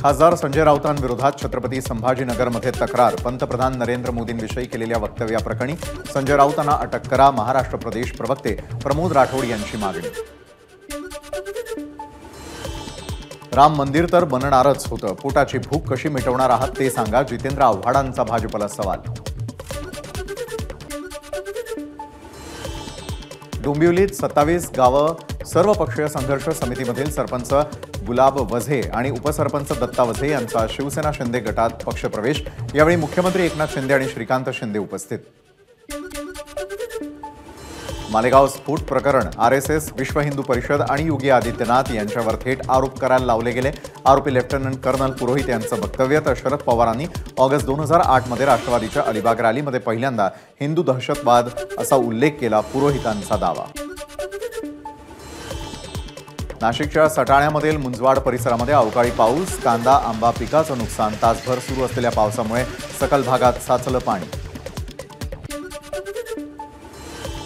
खासदार संजय राऊतांविरोधात छत्रपती संभाजीनगरमध्ये तक्रार। पंतप्रधान नरेंद्र मोदींविषयी केलेल्या वक्तव्याप्रकरणी संजय राऊतांना अटक करा। महाराष्ट्र प्रदेश प्रवक्ते प्रमोद राठोड यांची मागणी। राम मंदिर तर बनणारच होतं, पोटाची भूक कशी मिटवणार आहात ते सांगा, जितेंद्र आव्हाडांचा भाजपला सवाल। डोंबिवलीत 27 गावं सर्वपक्षीय संघर्ष समितीमधील सरपंच गुलाब वझे आणि उपसरपंच दत्ता वझे यांचा शिवसेना शिंदे गटात पक्षप्रवेश। यावेळी मुख्यमंत्री एकनाथ शिंदे आणि श्रीकांत शिंदे उपस्थित। मालेगाव स्फोट प्रकरण आरएसएस, विश्व हिंदू परिषद आणि योगी आदित्यनाथ यांच्यावर थेट आरोप करायला लावले गेले। आरोपी लेफ्टनंट कर्नल पुरोहित यांचं वक्तव्य। तर शरद पवारांनी ऑगस्ट 2008 मध्ये राष्ट्रवादीच्या अलिबाग रॅलीमध्ये पहिल्यांदा हिंदू दहशतवाद असा उल्लेख केला, पुरोहितांचा दावा। नाशिकच्या सटाण्यामधील मुंजवाड परिसरामध्ये अवकाळी पाऊस, कांदा आंबा पिकाचं नुकसान। तासभर सुरू असलेल्या पावसामुळे सकल भागात साचलं पाणी।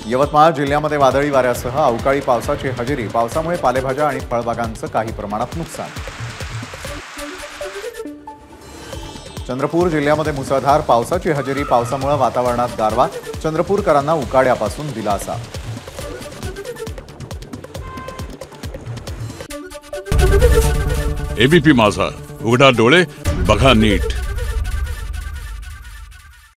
यवतमाळ जिल्ह्यामध्ये वादळी वाऱ्यासह अवकाळी पावसाची हजेरी। पावसामुळे पालेभाज्या आणि फळबागांचं काही प्रमाणात नुकसान। चंद्रपूर जिल्ह्यामध्ये मुसळधार पावसाची हजेरी। पावसामुळे वातावरणात गारवा। चंद्रपूरकरांना उकाड्यापासून दिलासा। एबीपी माझा, उघडा डोळे बघा नीट।